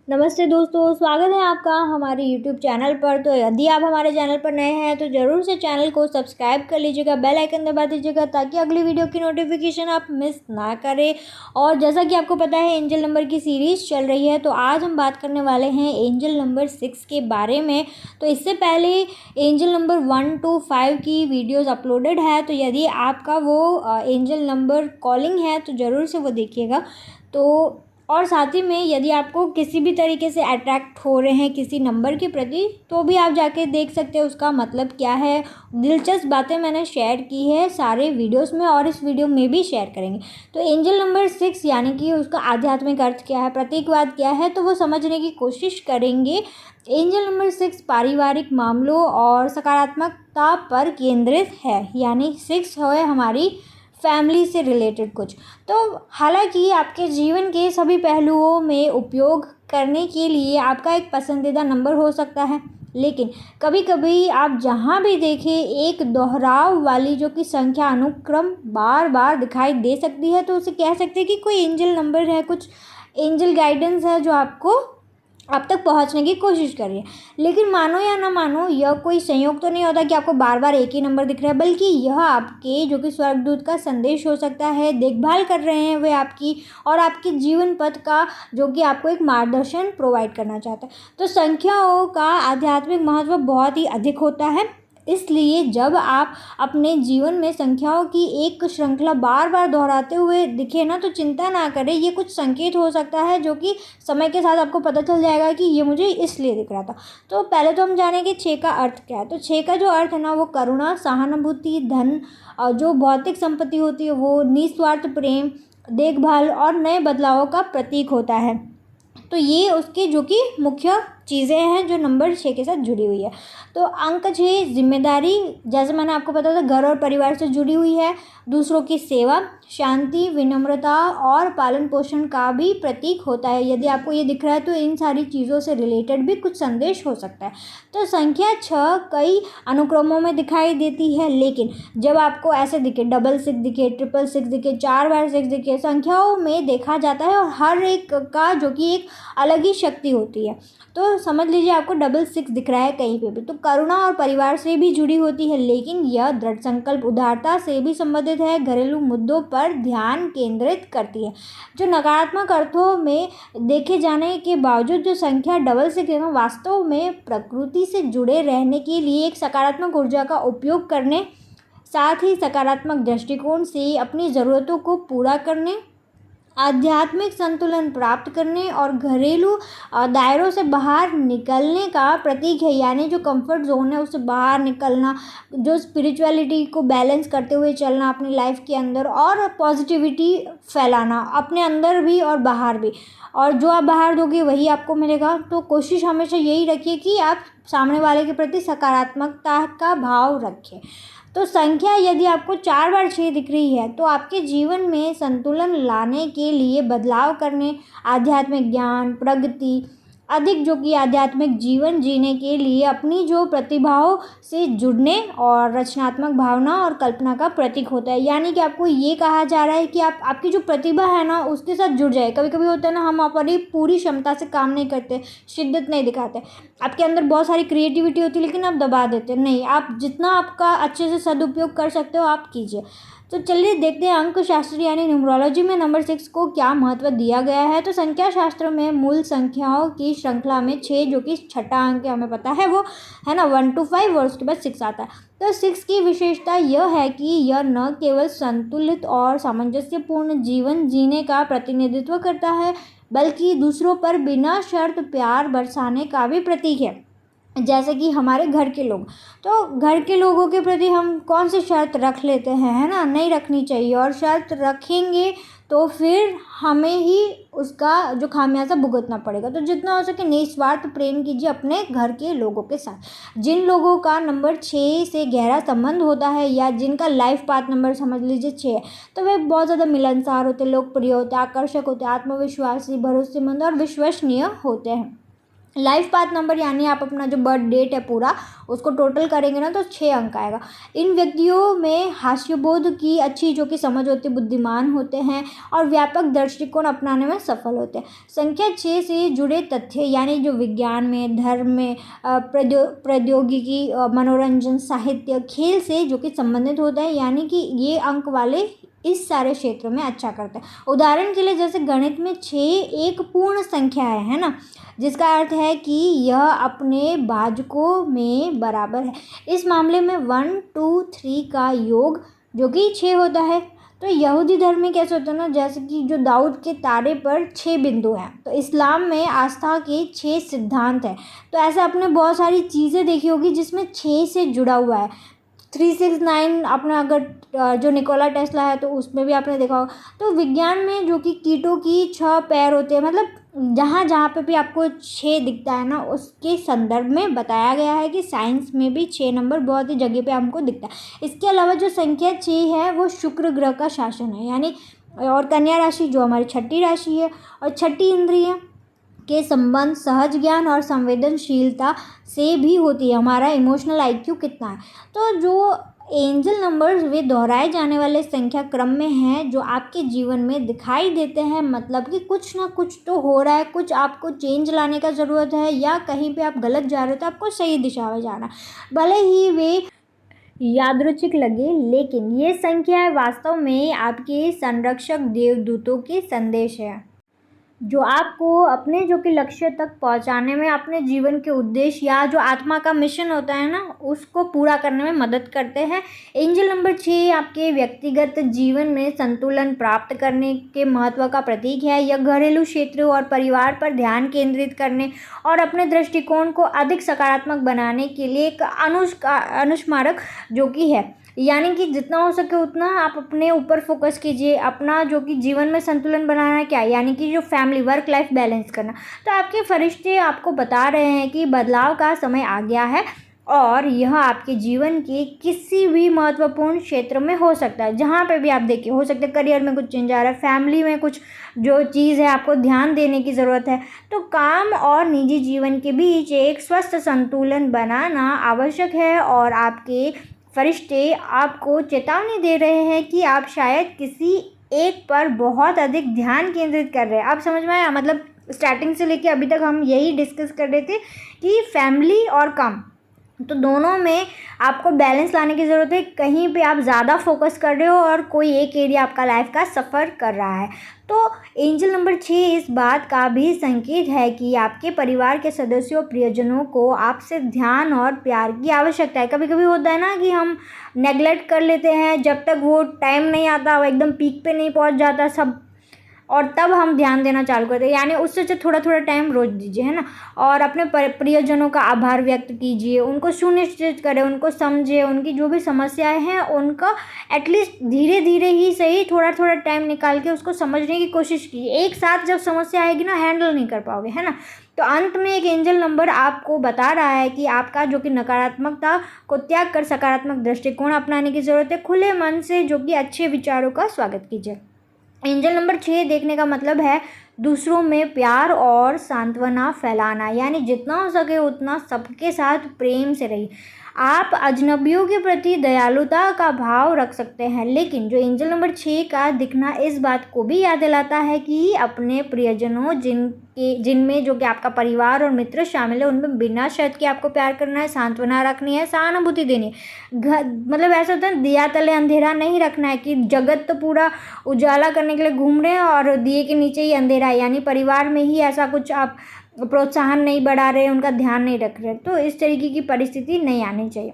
नमस्ते दोस्तों, स्वागत है आपका हमारे यूट्यूब चैनल पर। तो यदि आप हमारे चैनल पर नए हैं तो ज़रूर से चैनल को सब्सक्राइब कर लीजिएगा, बेल आइकन दबा दीजिएगा ताकि अगली वीडियो की नोटिफिकेशन आप मिस ना करें। और जैसा कि आपको पता है, एंजल नंबर की सीरीज़ चल रही है, तो आज हम बात करने वाले हैं एंजल नंबर 6 के बारे में। तो इससे पहले एंजल नंबर 1 to 5 की वीडियोज़ अपलोडेड है, तो यदि आपका वो एंजल नंबर कॉलिंग है तो ज़रूर से वो देखिएगा। तो और साथ ही में यदि आपको किसी भी तरीके से अट्रैक्ट हो रहे हैं किसी नंबर के प्रति, तो भी आप जाके देख सकते हैं उसका मतलब क्या है। दिलचस्प बातें मैंने शेयर की है सारे वीडियोस में और इस वीडियो में भी शेयर करेंगे। तो एंजल नंबर 6 यानी कि उसका आध्यात्मिक अर्थ क्या है, प्रतीकवाद क्या है, तो वो समझने की कोशिश करेंगे। एंजल नंबर 6 पारिवारिक मामलों और सकारात्मकता पर केंद्रित है, यानी 6 है हमारी फैमिली से रिलेटेड कुछ। तो हालांकि आपके जीवन के सभी पहलुओं में उपयोग करने के लिए आपका एक पसंदीदा नंबर हो सकता है, लेकिन कभी कभी आप जहां भी देखें एक दोहराव वाली जो कि संख्या अनुक्रम बार बार दिखाई दे सकती है, तो उसे कह सकते हैं कि कोई एंजल नंबर है, कुछ एंजल गाइडेंस है जो आपको आप तक पहुंचने की कोशिश कर रही है। लेकिन मानो या ना मानो, यह कोई संयोग तो नहीं होता कि आपको बार बार एक ही नंबर दिख रहा है, बल्कि यह आपके जो कि स्वर्गदूत का संदेश हो सकता है। देखभाल कर रहे हैं वे आपकी और आपके जीवन पथ का, जो कि आपको एक मार्गदर्शन प्रोवाइड करना चाहता है। तो संख्याओं का आध्यात्मिक महत्व बहुत ही अधिक होता है, इसलिए जब आप अपने जीवन में संख्याओं की एक श्रृंखला बार बार दोहराते हुए दिखे ना, तो चिंता ना करें। ये कुछ संकेत हो सकता है जो कि समय के साथ आपको पता चल जाएगा कि ये मुझे इसलिए दिख रहा था। तो पहले तो हम जानें कि 6 का अर्थ क्या है। तो 6 का जो अर्थ है ना, वो करुणा, सहानुभूति, धन और जो भौतिक संपत्ति होती है वो, निस्वार्थ प्रेम, देखभाल और नए बदलावों का प्रतीक होता है। तो ये उसके जो कि मुख्य चीज़ें हैं जो नंबर 6 के साथ जुड़ी हुई है। तो अंक 6 जिम्मेदारी, जैसे मैंने आपको बताया था, घर और परिवार से जुड़ी हुई है। दूसरों की सेवा, शांति, विनम्रता और पालन पोषण का भी प्रतीक होता है। यदि आपको ये दिख रहा है तो इन सारी चीज़ों से रिलेटेड भी कुछ संदेश हो सकता है। तो संख्या 6 कई अनुक्रमों में दिखाई देती है, लेकिन जब आपको ऐसे दिखे, 666 दिखे, 666 दिखे, 4 बार 6 दिखे, संख्याओं में देखा जाता है और हर एक का जो कि एक अलग ही शक्ति होती है। तो समझ लीजिए आपको 666 दिख रहा है कहीं पे भी, तो करुणा और परिवार से भी जुड़ी होती है, लेकिन यह दृढ़ संकल्प, उदारता से भी संबंधित है। घरेलू मुद्दों पर ध्यान केंद्रित करती है। जो नकारात्मक अर्थों में देखे जाने के बावजूद जो संख्या 666 है, वास्तव में प्रकृति से जुड़े रहने के लिए एक सकारात्मक ऊर्जा का उपयोग करने, साथ ही सकारात्मक दृष्टिकोण से अपनी ज़रूरतों को पूरा करने, आध्यात्मिक संतुलन प्राप्त करने और घरेलू दायरों से बाहर निकलने का प्रतीक है। यानी जो कंफर्ट जोन है उससे बाहर निकलना, जो स्पिरिचुअलिटी को बैलेंस करते हुए चलना अपनी लाइफ के अंदर, और पॉजिटिविटी फैलाना अपने अंदर भी और बाहर भी। और जो आप बाहर दोगे वही आपको मिलेगा। तो कोशिश हमेशा यही रखिए कि आप सामने वाले के प्रति सकारात्मकता का भाव रखें। तो संख्या यदि आपको 4 बार 6 दिख रही है, तो आपके जीवन में संतुलन लाने के लिए, बदलाव करने, आध्यात्मिक ज्ञान, प्रगति, अधिक जो कि आध्यात्मिक जीवन जीने के लिए अपनी जो प्रतिभाओं से जुड़ने और रचनात्मक भावना और कल्पना का प्रतीक होता है। यानी कि आपको ये कहा जा रहा है कि आप आपकी जो प्रतिभा है ना उसके साथ जुड़ जाए। कभी कभी होता है ना, हम अपनी पूरी क्षमता से काम नहीं करते, शिद्दत नहीं दिखाते। आपके अंदर बहुत सारी क्रिएटिविटी होती है लेकिन आप दबा देते नहीं। आप जितना आपका अच्छे से सदुपयोग कर सकते हो आप कीजिए। तो चलिए देखते हैं अंक शास्त्र यानी न्यूमरोलॉजी में नंबर 6 को क्या महत्व दिया गया है। तो संख्या शास्त्र में मूल संख्याओं की श्रृंखला में 6 जो कि छठा अंक है, हमें पता है वो है ना, 1 to 5 और उसके बाद 6 आता है। तो 6 की विशेषता यह है कि यह न केवल संतुलित और सामंजस्यपूर्ण जीवन जीने का प्रतिनिधित्व करता है, बल्कि दूसरों पर बिना शर्त प्यार बरसाने का भी प्रतीक है। जैसे कि हमारे घर के लोग, तो घर के लोगों के प्रति हम कौन सी शर्त रख लेते हैं, है ना, नहीं रखनी चाहिए। और शर्त रखेंगे तो फिर हमें ही उसका जो खामियाजा भुगतना पड़ेगा। तो जितना हो सके निस्वार्थ प्रेम कीजिए अपने घर के लोगों के साथ। जिन लोगों का नंबर 6 से गहरा संबंध होता है या जिनका लाइफ पाथ नंबर समझ लीजिए 6 है, तो वे बहुत ज़्यादा मिलनसार होते, लोकप्रिय होते, आकर्षक होते, आत्मविश्वासी, भरोसेमंद और विश्वसनीय होते हैं। लाइफ पाथ नंबर यानी आप अपना जो बर्थ डेट है पूरा उसको टोटल करेंगे ना तो 6 अंक आएगा। इन व्यक्तियों में हास्यबोध की अच्छी जो कि समझ होती, बुद्धिमान होते हैं और व्यापक दृष्टिकोण अपनाने में सफल होते हैं। संख्या 6 से जुड़े तथ्य यानी जो विज्ञान में, धर्म में, प्रौद्योगिकी, मनोरंजन, साहित्य, खेल से जो कि संबंधित होता है, यानी कि ये अंक वाले इस सारे क्षेत्र में अच्छा करते हैं। उदाहरण के लिए जैसे गणित में 6 एक पूर्ण संख्या है ना, जिसका अर्थ है कि यह अपने भाजकों में बराबर है। इस मामले में 1 2 3 का योग जो कि 6 होता है। तो यहूदी धर्म में कैसे होता है ना, जैसे कि जो दाऊद के तारे पर 6 बिंदु हैं, तो इस्लाम में आस्था के 6 सिद्धांत हैं। तो ऐसे आपने बहुत सारी चीज़ें देखी होगी जिसमें 6 से जुड़ा हुआ है। 369 आपने अगर जो निकोला टेस्ला है तो उसमें भी आपने देखा होगा। तो विज्ञान में जो कि कीटों की 6 पैर होते हैं, मतलब जहाँ जहाँ पे भी आपको 6 दिखता है ना उसके संदर्भ में बताया गया है कि साइंस में भी 6 नंबर बहुत ही जगह पे हमको दिखता है। इसके अलावा जो संख्या 6 है वो शुक्र ग्रह का शासन है, यानी और कन्या राशि जो हमारी छठी राशि है और छठी इंद्रिय के संबंध सहज ज्ञान और संवेदनशीलता से भी होती है। हमारा इमोशनल IQ कितना है। तो जो एंजल नंबर्स वे दोहराए जाने वाले संख्या क्रम में हैं जो आपके जीवन में दिखाई देते हैं, मतलब कि कुछ ना कुछ तो हो रहा है, कुछ आपको चेंज लाने का ज़रूरत है या कहीं पे आप गलत जा रहे हो तो आपको सही दिशा में जाना। भले ही वे यादृच्छिक लगे, लेकिन ये संख्या वास्तव में आपके संरक्षक देवदूतों के संदेश है जो आपको अपने जो कि लक्ष्य तक पहुंचाने में, अपने जीवन के उद्देश्य या जो आत्मा का मिशन होता है ना उसको पूरा करने में मदद करते हैं। एंजल नंबर 6 आपके व्यक्तिगत जीवन में संतुलन प्राप्त करने के महत्व का प्रतीक है। यह घरेलू क्षेत्रों और परिवार पर ध्यान केंद्रित करने और अपने दृष्टिकोण को अधिक सकारात्मक बनाने के लिए एक अनुस्मारक जो कि है, यानी कि जितना हो सके उतना आप अपने ऊपर फोकस कीजिए। अपना जो कि जीवन में संतुलन बनाना है क्या, यानी कि जो फैमिली वर्क लाइफ बैलेंस करना। तो आपके फरिश्ते आपको बता रहे हैं कि बदलाव का समय आ गया है और यह आपके जीवन के किसी भी महत्वपूर्ण क्षेत्र में हो सकता है। जहाँ पे भी आप देखिए, हो सकता है करियर में कुछ चेंज आ रहा है, फैमिली में कुछ जो चीज़ है आपको ध्यान देने की ज़रूरत है। तो काम और निजी जीवन के बीच एक स्वस्थ संतुलन बनाना आवश्यक है और आपके फरिश्ते आपको चेतावनी दे रहे हैं कि आप शायद किसी एक पर बहुत अधिक ध्यान केंद्रित कर रहे हैं। आप समझ में आया? मतलब स्टार्टिंग से लेके अभी तक हम यही डिस्कस कर रहे थे कि फैमिली और काम, तो दोनों में आपको बैलेंस लाने की ज़रूरत है। कहीं पे आप ज़्यादा फोकस कर रहे हो और कोई एक एरिया आपका लाइफ का सफ़र कर रहा है। तो एंजल नंबर 6 इस बात का भी संकेत है कि आपके परिवार के सदस्यों, प्रियजनों को आपसे ध्यान और प्यार की आवश्यकता है। कभी कभी होता है ना कि हम नेगलेक्ट कर लेते हैं, जब तक वो टाइम नहीं आता, वो एकदम पीक पे नहीं पहुंच जाता सब, और तब हम ध्यान देना चालू करते हैं। यानी उससे थोड़ा थोड़ा टाइम रोज दीजिए, है ना। और अपने प्रियजनों का आभार व्यक्त कीजिए, उनको सुनिश्चित करें, उनको समझे, उनकी जो भी समस्याएं हैं उनका एटलीस्ट धीरे धीरे ही सही थोड़ा थोड़ा टाइम निकाल के उसको समझने की कोशिश कीजिए। एक साथ जब समस्या आएगी ना हैंडल नहीं कर पाओगे, है ना। तो अंत में एक एंजल नंबर आपको बता रहा है कि आपका जो कि नकारात्मकता को त्याग कर सकारात्मक दृष्टिकोण अपनाने की ज़रूरत है। खुले मन से जो कि अच्छे विचारों का स्वागत कीजिए। एंजल नंबर 6 देखने का मतलब है दूसरों में प्यार और सांत्वना फैलाना, यानी जितना हो सके उतना सबके साथ प्रेम से रहिए। आप अजनबियों के प्रति दयालुता का भाव रख सकते हैं, लेकिन जो एंजल नंबर 6 का दिखना इस बात को भी याद दिलाता है कि अपने प्रियजनों जिनमें जो कि आपका परिवार और मित्र शामिल है उनमें बिना शर्त के आपको प्यार करना है, सांत्वना रखनी है, सहानुभूति देनी है। मतलब ऐसा होता है दिया तले अंधेरा नहीं रखना है कि जगत तो पूरा उजाला करने के लिए घूम रहे हैं और दिए के नीचे ही अंधेरा है, यानी परिवार में ही ऐसा कुछ आप प्रोत्साहन नहीं बढ़ा रहे, उनका ध्यान नहीं रख रहे। तो इस तरीके की परिस्थिति नहीं आनी चाहिए।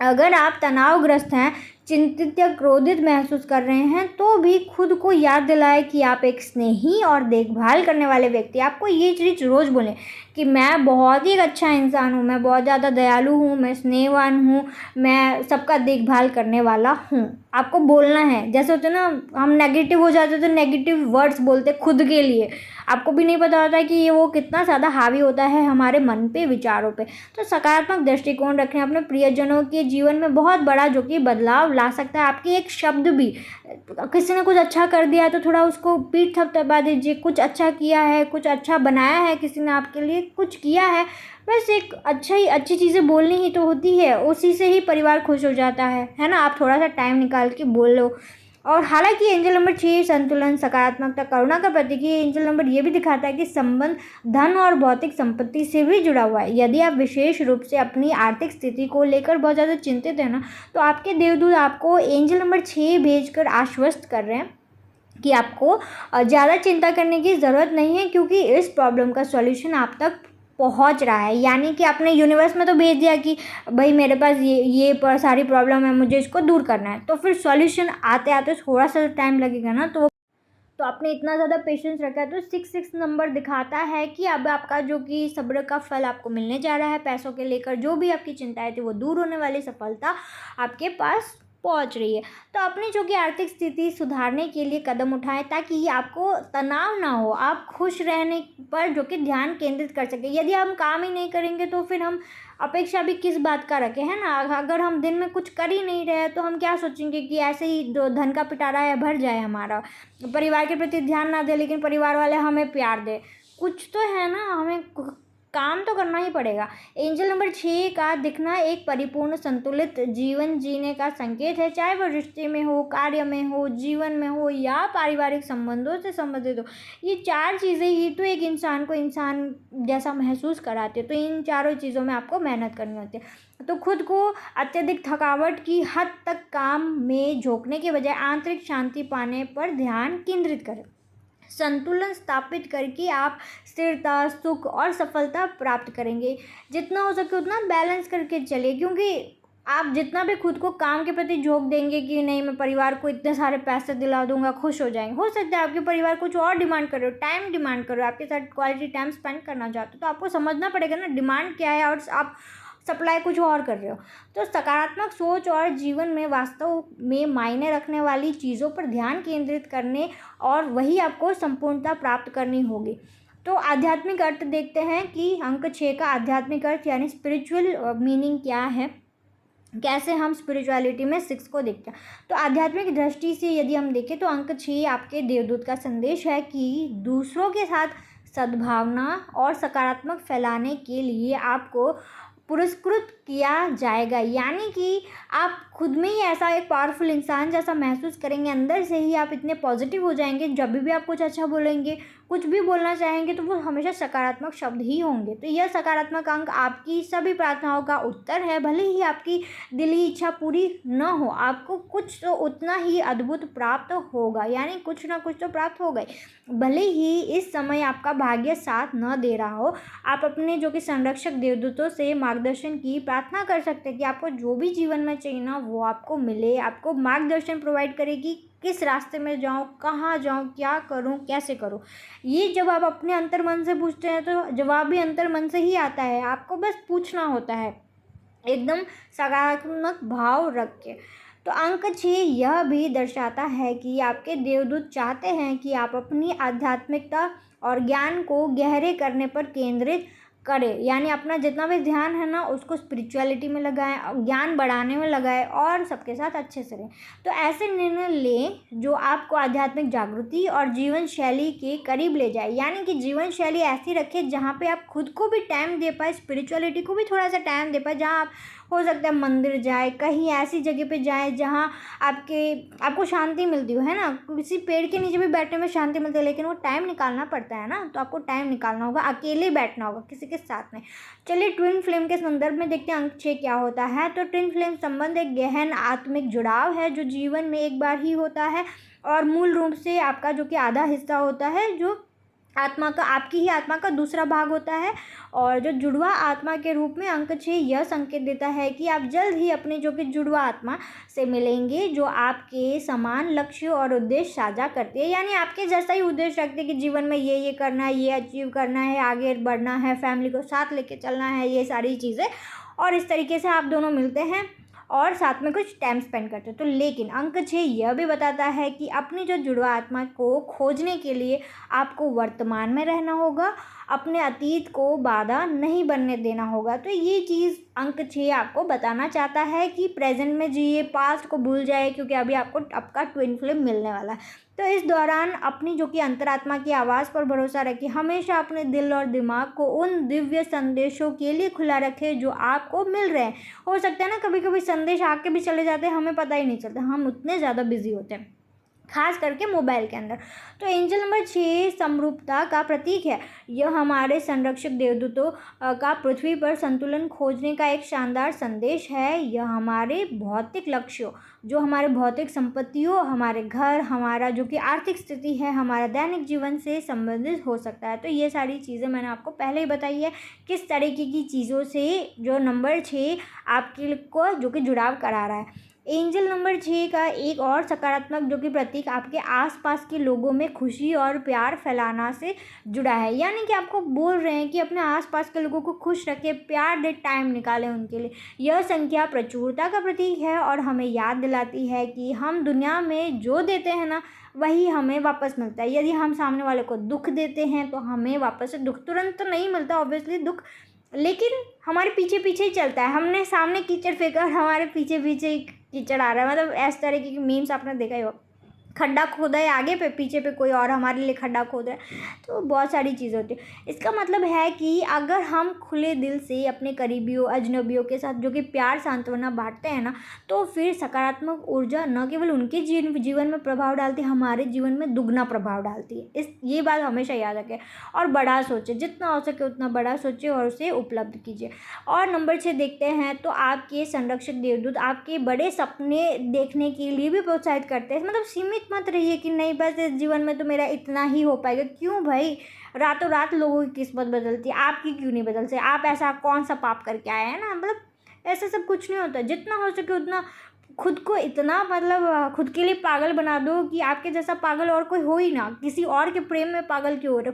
अगर आप तनावग्रस्त हैं, चिंतित या क्रोधित महसूस कर रहे हैं तो भी खुद को याद दिलाएं कि आप एक स्नेही और देखभाल करने वाले व्यक्ति। आपको ये चीज़ रोज़ बोलें कि मैं बहुत ही एक अच्छा इंसान हूँ, मैं बहुत ज़्यादा दयालु हूँ, मैं स्नेहवान हूँ, मैं सबका देखभाल करने वाला हूँ। आपको बोलना है। जैसे होते ना हम नेगेटिव हो जाते तो नेगेटिव वर्ड्स बोलते खुद के लिए, आपको भी नहीं पता होता है कि ये वो कितना ज़्यादा हावी होता है हमारे मन पे, विचारों पे। तो सकारात्मक दृष्टिकोण रखें, अपने प्रियजनों के जीवन में बहुत बड़ा जो कि बदलाव ला सकता है। आपकी एक शब्द भी, किसी ने कुछ अच्छा कर दिया है तो थोड़ा उसको पीठ थपथपा दीजिए। कुछ अच्छा किया है, कुछ अच्छा बनाया है, किसी ने आपके लिए कुछ किया है, बस एक अच्छी चीज़ें बोलनी ही तो होती है, उसी से ही परिवार खुश हो जाता है ना। आप थोड़ा सा टाइम निकाल के बोल लो। और हालांकि एंजल नंबर 6 संतुलन, सकारात्मकता, करुणा का प्रतीक है। एंजल नंबर ये भी दिखाता है कि संबंध धन और भौतिक संपत्ति से भी जुड़ा हुआ है। यदि आप विशेष रूप से अपनी आर्थिक स्थिति को लेकर बहुत ज़्यादा चिंतित है ना, तो आपके देवदूत आपको एंजल नंबर 6 भेजकर आश्वस्त कर रहे हैं कि आपको ज़्यादा चिंता करने की ज़रूरत नहीं है, क्योंकि इस प्रॉब्लम का सॉल्यूशन आप तक पहुंच रहा है। यानी कि आपने यूनिवर्स में तो भेज दिया कि भाई मेरे पास ये सारी प्रॉब्लम है, मुझे इसको दूर करना है, तो फिर सॉल्यूशन आते आते थोड़ा सा टाइम लगेगा ना। तो आपने इतना ज़्यादा पेशेंस रखा है, तो 6 नंबर दिखाता है कि अब आपका जो कि सब्र का फल आपको मिलने जा रहा है। पैसों के लेकर जो भी आपकी चिंताएं थी वो दूर होने वाली सफलता आपके पास पहुंच रही है। तो अपनी जो कि आर्थिक स्थिति सुधारने के लिए कदम उठाएं, ताकि आपको तनाव ना हो, आप खुश रहने पर जो कि ध्यान केंद्रित कर सकें। यदि हम काम ही नहीं करेंगे तो फिर हम अपेक्षा भी किस बात का रखें, है ना। अगर हम दिन में कुछ कर ही नहीं रहे तो हम क्या सोचेंगे कि ऐसे ही जो धन का पिटारा है भर जाए हमारा, परिवार के प्रति ध्यान ना दे लेकिन परिवार वाले हमें प्यार दे। कुछ तो है ना, हमें काम तो करना ही पड़ेगा। एंजल नंबर 6 का दिखना एक परिपूर्ण संतुलित जीवन जीने का संकेत है, चाहे वो रिश्ते में हो, कार्य में हो, जीवन में हो या पारिवारिक संबंधों से संबंधित हो। ये 4 चीज़ें ही तो एक इंसान को इंसान जैसा महसूस कराते हैं। तो इन चारों चीज़ों में आपको मेहनत करनी होती है। तो खुद को अत्यधिक थकावट की हद तक काम में झोंकने के बजाय आंतरिक शांति पाने पर ध्यान केंद्रित करें। संतुलन स्थापित करके आप स्थिरता, सुख और सफलता प्राप्त करेंगे। जितना हो सके उतना बैलेंस करके चलिए, क्योंकि आप जितना भी खुद को काम के प्रति झोंक देंगे कि नहीं मैं परिवार को इतने सारे पैसे दिला दूंगा, खुश हो जाएंगे, हो सकता है आपके परिवार कुछ और डिमांड कर रहे हो, टाइम डिमांड कर रहे हो, आपके साथ क्वालिटी टाइम स्पेंड करना चाहते हो, तो आपको समझना पड़ेगा ना डिमांड क्या है और आप सप्लाई कुछ और कर रहे हो। तो सकारात्मक सोच और जीवन में वास्तव में मायने रखने वाली चीज़ों पर ध्यान केंद्रित करने, और वही आपको संपूर्णता प्राप्त करनी होगी। तो आध्यात्मिक अर्थ देखते हैं कि अंक 6 का आध्यात्मिक अर्थ यानी स्पिरिचुअल मीनिंग क्या है, कैसे हम स्पिरिचुअलिटी में 6 को देखते हैं। तो आध्यात्मिक दृष्टि से यदि हम देखें तो अंक 6 आपके देवदूत का संदेश है कि दूसरों के साथ सद्भावना और सकारात्मक फैलाने के लिए आपको पुरस्कृत किया जाएगा। यानी कि आप खुद में ही ऐसा एक पावरफुल इंसान जैसा महसूस करेंगे, अंदर से ही आप इतने पॉजिटिव हो जाएंगे, जब भी आप कुछ अच्छा बोलेंगे, कुछ भी बोलना चाहेंगे तो वो हमेशा सकारात्मक शब्द ही होंगे। तो यह सकारात्मक अंक आपकी सभी प्रार्थनाओं का उत्तर है। भले ही आपकी दिली इच्छा पूरी न हो, आपको कुछ तो उतना ही अद्भुत प्राप्त होगा, यानी कुछ ना कुछ तो प्राप्त होगा ही। भले ही इस समय आपका भाग्य साथ न दे रहा हो, आप अपने जो कि संरक्षक देवदूतों से मार्गदर्शन की प्रार्थना कर सकते हैं कि आपको जो भी जीवन में चाहिए ना वो आपको मिले, आपको मार्गदर्शन प्रोवाइड करेगी, किस रास्ते में जाऊँ, कहाँ जाऊँ, क्या करूँ, कैसे करूँ। ये जब आप अपने अंतर मन से पूछते हैं तो जवाब भी अंतर मन से ही आता है, आपको बस पूछना होता है एकदम सकारात्मक भाव रख के। तो अंक 6 यह भी दर्शाता है कि आपके देवदूत चाहते हैं कि आप अपनी आध्यात्मिकता और ज्ञान को गहरे करने पर केंद्रित करें, यानी अपना जितना भी ध्यान है ना उसको स्पिरिचुअलिटी में लगाएं, ज्ञान बढ़ाने में लगाएं और सबके साथ अच्छे से रहें। तो ऐसे निर्णय लें जो आपको आध्यात्मिक जागृति और जीवन शैली के करीब ले जाए, यानी कि जीवन शैली ऐसी रखें जहाँ पे आप खुद को भी टाइम दे पाए, स्पिरिचुअलिटी को भी थोड़ा सा टाइम दे पाए। जहाँ आप हो सकता है मंदिर जाए, कहीं ऐसी जगह पे जाए जहाँ आपको शांति मिलती हो, है ना। किसी पेड़ के नीचे भी बैठने में शांति मिलती है, लेकिन वो टाइम निकालना पड़ता है ना, तो आपको टाइम निकालना होगा, अकेले बैठना होगा, किसी के साथ में। चलिए ट्विन फ्लेम के संदर्भ में देखते हैं अंक 6 क्या होता है। तो ट्विन फ्लेम संबंध एक गहन आत्मिक जुड़ाव है जो जीवन में एक बार ही होता है, और मूल रूप से आपका जो कि आधा हिस्सा होता है जो आत्मा का, आपकी ही आत्मा का दूसरा भाग होता है। और जो जुड़वा आत्मा के रूप में अंक 6 यह संकेत देता है कि आप जल्द ही अपने जो कि जुड़वा आत्मा से मिलेंगे जो आपके समान लक्ष्य और उद्देश्य साझा करती है, यानी आपके जैसा ही उद्देश्य रखते हैं कि जीवन में ये करना है, ये अचीव करना है, आगे बढ़ना है, फैमिली को साथ लेके चलना है, ये सारी चीज़ें। और इस तरीके से आप दोनों मिलते हैं और साथ में कुछ टाइम स्पेंड करते हो। तो लेकिन अंक 6 यह भी बताता है कि अपनी जो जुड़वा आत्मा को खोजने के लिए आपको वर्तमान में रहना होगा, अपने अतीत को बाधा नहीं बनने देना होगा। तो ये चीज़ अंक 6 आपको बताना चाहता है कि प्रेजेंट में जिए, पास्ट को भूल जाए, क्योंकि अभी आपको आपका ट्विन फ्लेम मिलने वाला है। तो इस दौरान अपनी जो कि अंतरात्मा की आवाज़ पर भरोसा रखिए। हमेशा अपने दिल और दिमाग को उन दिव्य संदेशों के लिए खुला रखें जो आपको मिल रहे हैं। हो सकता है ना कभी कभी संदेश आके भी चले जाते हैं, हमें पता ही नहीं चलता, हम उतने ज़्यादा बिजी होते हैं, खास करके मोबाइल के अंदर। तो एंजल नंबर 6 समरूपता का प्रतीक है। यह हमारे संरक्षक देवदूतों का पृथ्वी पर संतुलन खोजने का एक शानदार संदेश है। यह हमारे भौतिक लक्ष्यों, जो हमारे भौतिक संपत्तियों, हमारे घर, हमारा जो कि आर्थिक स्थिति है, हमारा दैनिक जीवन से संबंधित हो सकता है। तो ये सारी चीज़ें मैंने आपको पहले ही बताई है, किस तरीके की चीज़ों से जो नंबर 6 आपके को जो कि जुड़ाव करा रहा है। एंजल नंबर 6 का एक और सकारात्मक जो कि प्रतीक आपके आसपास के लोगों में खुशी और प्यार फैलाना से जुड़ा है। यानी कि आपको बोल रहे हैं कि अपने आसपास के लोगों को खुश रखें, प्यार दे, टाइम निकालें उनके लिए। यह संख्या प्रचुरता का प्रतीक है और हमें याद दिलाती है कि हम दुनिया में जो देते हैं ना, वही हमें वापस मिलता है। यदि हम सामने वाले को दुख देते हैं तो हमें वापस से दुख तुरंत तो नहीं मिलता, ऑब्वियसली दुख, लेकिन हमारे पीछे पीछे ही चलता है। हमने सामने कीचड़ फेंका और हमारे पीछे पीछे ही कीचड़ आ रहा है। मतलब इस तरीके की मीम्स आपने देखा ही हो, खड्डा खोदा है आगे पे, पीछे पे कोई और हमारे लिए खड्डा खोद रहा है। तो बहुत सारी चीज़ें होती है। इसका मतलब है कि अगर हम खुले दिल से अपने करीबियों, अजनबियों के साथ जो कि प्यार सांत्वना बांटते हैं ना, तो फिर सकारात्मक ऊर्जा न केवल उनके जीवन में प्रभाव डालती है, हमारे जीवन में दुगना प्रभाव डालती है। ये बात हमेशा याद रखें और बड़ा सोचें, जितना हो सके उतना बड़ा सोचें और उसे उपलब्ध कीजिए। और नंबर 6 देखते हैं तो आपके संरक्षक देवदूत आपके बड़े सपने देखने के लिए भी प्रोत्साहित करते हैं। मतलब सीमित मत रहिए कि नहीं बस इस जीवन में तो मेरा इतना ही हो पाएगा। क्यों भाई, रातों रात लोगों की किस्मत बदलती है, आपकी क्यों नहीं बदल सकती? आप ऐसा कौन सा पाप करके आए हैं ना, मतलब ऐसा सब कुछ नहीं होता। जितना हो सके उतना खुद को इतना मतलब खुद के लिए पागल बना दो कि आपके जैसा पागल और कोई हो ही ना। किसी और के प्रेम में पागल क्यों हो रहे?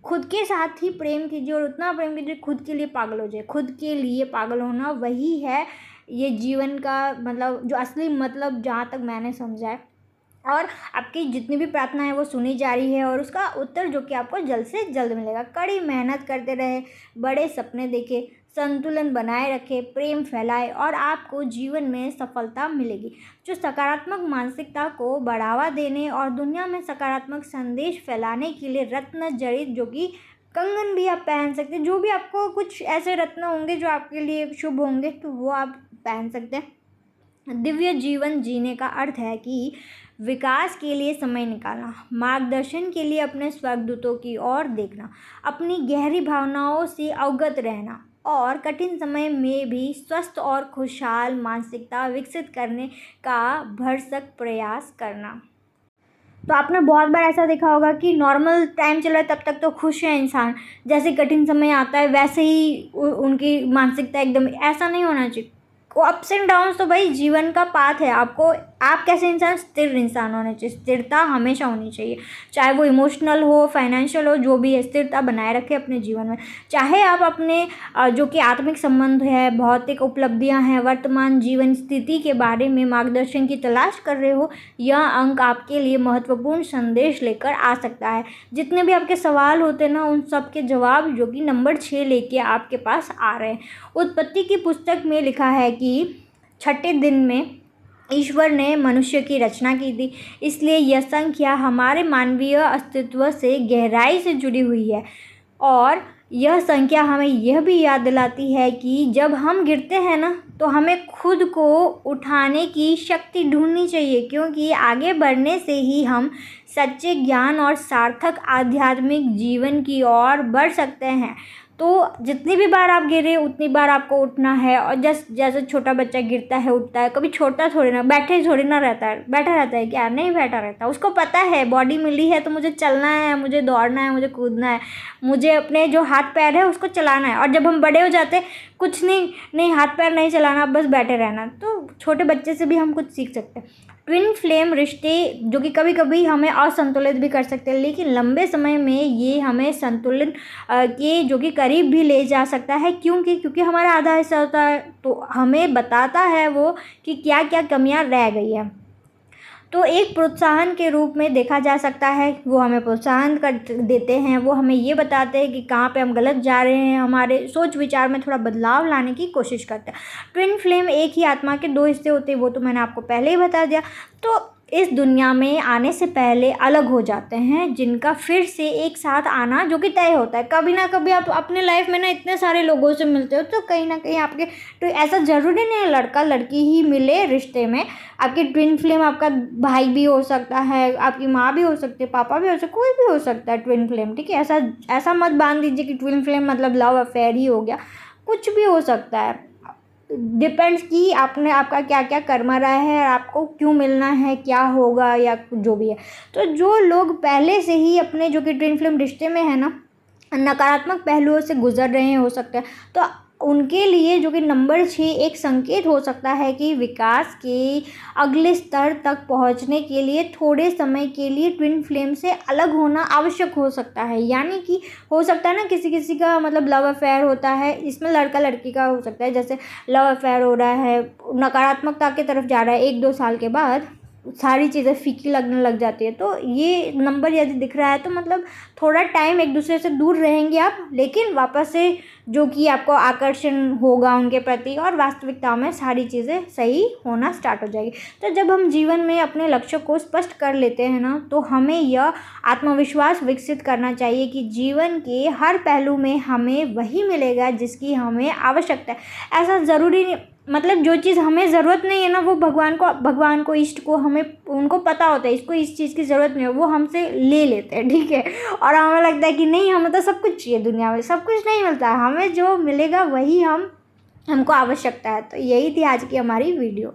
खुद के साथ ही प्रेम कीजिए और उतना प्रेम कीजिए खुद के लिए पागल हो जाए। खुद के लिए पागल होना वही है ये जीवन का मतलब जो असली मतलब, जहाँ तक मैंने समझा है। और आपकी जितनी भी प्रार्थना है वो सुनी जा रही है और उसका उत्तर जो कि आपको जल्द से जल्द मिलेगा। कड़ी मेहनत करते रहे, बड़े सपने देखें, संतुलन बनाए रखें, प्रेम फैलाए और आपको जीवन में सफलता मिलेगी। जो सकारात्मक मानसिकता को बढ़ावा देने और दुनिया में सकारात्मक संदेश फैलाने के लिए रत्न जड़ित जो कि कंगन भी आप पहन सकते हैं। जो भी आपको कुछ ऐसे रत्न होंगे जो आपके लिए शुभ होंगे तो वो आप पहन सकते हैं। दिव्य जीवन जीने का अर्थ है कि विकास के लिए समय निकालना, मार्गदर्शन के लिए अपने स्वर्गदूतों की ओर देखना, अपनी गहरी भावनाओं से अवगत रहना और कठिन समय में भी स्वस्थ और खुशहाल मानसिकता विकसित करने का भरसक प्रयास करना। तो आपने बहुत बार ऐसा देखा होगा कि नॉर्मल टाइम चल रहा है तब तक तो खुश है इंसान, जैसे कठिन समय आता है वैसे ही उनकी मानसिकता एकदम, ऐसा नहीं होना चाहिए। वो अप्स एंड डाउन्स तो भाई जीवन का पाथ है। आपको आप कैसे इंसान, स्थिर इंसान होने चाहिए, स्थिरता हमेशा होनी चाहिए, चाहे वो इमोशनल हो, फाइनेंशियल हो, जो भी है स्थिरता बनाए रखें अपने जीवन में। चाहे आप अपने जो कि आत्मिक संबंध है, भौतिक उपलब्धियां हैं, वर्तमान जीवन स्थिति के बारे में मार्गदर्शन की तलाश कर रहे हो, यह अंक आपके लिए महत्वपूर्ण संदेश लेकर आ सकता है। जितने भी आपके सवाल होते हैं ना, उन सब के जवाब जो कि नंबर 6 लेके आपके पास आ रहे हैं। उत्पत्ति की पुस्तक में लिखा है कि छठे दिन में ईश्वर ने मनुष्य की रचना की थी, इसलिए यह संख्या हमारे मानवीय अस्तित्व से गहराई से जुड़ी हुई है। और यह संख्या हमें यह भी याद दिलाती है कि जब हम गिरते हैं ना, तो हमें खुद को उठाने की शक्ति ढूंढनी चाहिए, क्योंकि आगे बढ़ने से ही हम सच्चे ज्ञान और सार्थक आध्यात्मिक जीवन की ओर बढ़ सकते हैं। तो जितनी भी बार आप गिरे उतनी बार आपको उठना है। और जैसे छोटा बच्चा गिरता है उठता है, कभी छोटा थोड़ी ना, बैठे थोड़ी ना रहता है, बैठा रहता है क्या? नहीं बैठा रहता। उसको पता है बॉडी मिली है तो मुझे चलना है, मुझे दौड़ना है, मुझे कूदना है, मुझे अपने जो हाथ पैर है उसको चलाना है। और जब हम बड़े हो जाते कुछ नहीं हाथ पैर नहीं चलाना, बस बैठे रहना। तो छोटे बच्चे से भी हम कुछ सीख सकते हैं। ट्विन फ्लेम रिश्ते जो कि कभी कभी हमें असंतुलित भी कर सकते हैं, लेकिन लंबे समय में ये हमें संतुलन के जो कि करीब भी ले जा सकता है। क्योंकि हमारा आधा हिस्सा होता है, तो हमें बताता है वो कि क्या क्या कमियां रह गई है। तो एक प्रोत्साहन के रूप में देखा जा सकता है। वो हमें प्रोत्साहन कर देते हैं, वो हमें ये बताते हैं कि कहाँ पे हम गलत जा रहे हैं, हमारे सोच विचार में थोड़ा बदलाव लाने की कोशिश करते हैं। ट्विन फ्लेम एक ही आत्मा के दो हिस्से होते हैं, वो तो मैंने आपको पहले ही बता दिया। तो इस दुनिया में आने से पहले अलग हो जाते हैं, जिनका फिर से एक साथ आना जो कि तय होता है। कभी ना कभी आप अपने लाइफ में ना इतने सारे लोगों से मिलते हो, तो कहीं ना कहीं आपके, तो ऐसा ज़रूरी नहीं है लड़का लड़की ही मिले रिश्ते में। आपके ट्विन फ्लेम आपका भाई भी हो सकता है, आपकी माँ भी हो सकती है, पापा भी हो सकते, कोई भी हो सकता है ट्विन फ्लेम, ठीक है। ऐसा मत बांध दीजिए कि ट्विन फ्लेम मतलब लव अफेयर ही हो गया, कुछ भी हो सकता है। डिपेंड्स कि आपका क्या क्या कर्मा रहा है, आपको क्यों मिलना है, क्या होगा, या जो भी है। तो जो लोग पहले से ही अपने जो कि ट्विन फ्लेम रिश्ते में है ना, नकारात्मक पहलुओं से गुजर रहे हैं हो सकता है, तो उनके लिए जो कि नंबर 6 एक संकेत हो सकता है कि विकास के अगले स्तर तक पहुंचने के लिए थोड़े समय के लिए ट्विन फ्लेम से अलग होना आवश्यक हो सकता है। यानी कि हो सकता है ना, किसी किसी का मतलब लव अफेयर होता है, इसमें लड़का लड़की का हो सकता है। जैसे लव अफेयर हो रहा है, नकारात्मकता की तरफ जा रहा है, 1-2 साल के बाद सारी चीज़ें फीकी लगने लग जाती है। तो ये नंबर यदि दिख रहा है तो मतलब थोड़ा टाइम एक दूसरे से दूर रहेंगे आप, लेकिन वापस से जो कि आपको आकर्षण होगा उनके प्रति, और वास्तविकता में सारी चीज़ें सही होना स्टार्ट हो जाएगी। तो जब हम जीवन में अपने लक्ष्य को स्पष्ट कर लेते हैं ना, तो हमें यह आत्मविश्वास विकसित करना चाहिए कि जीवन के हर पहलू में हमें वही मिलेगा जिसकी हमें आवश्यकता है। ऐसा ज़रूरी नहीं, मतलब जो चीज़ हमें ज़रूरत नहीं है ना, वो भगवान को इष्ट को हमें उनको पता होता है इसको इस चीज़ की ज़रूरत नहीं है, वो हमसे ले लेते हैं, ठीक है। और हमें लगता है कि नहीं, हमें तो सब कुछ चाहिए दुनिया में, सब कुछ नहीं मिलता, हमें जो मिलेगा वही हमको आवश्यकता है। तो यही थी आज की हमारी वीडियो।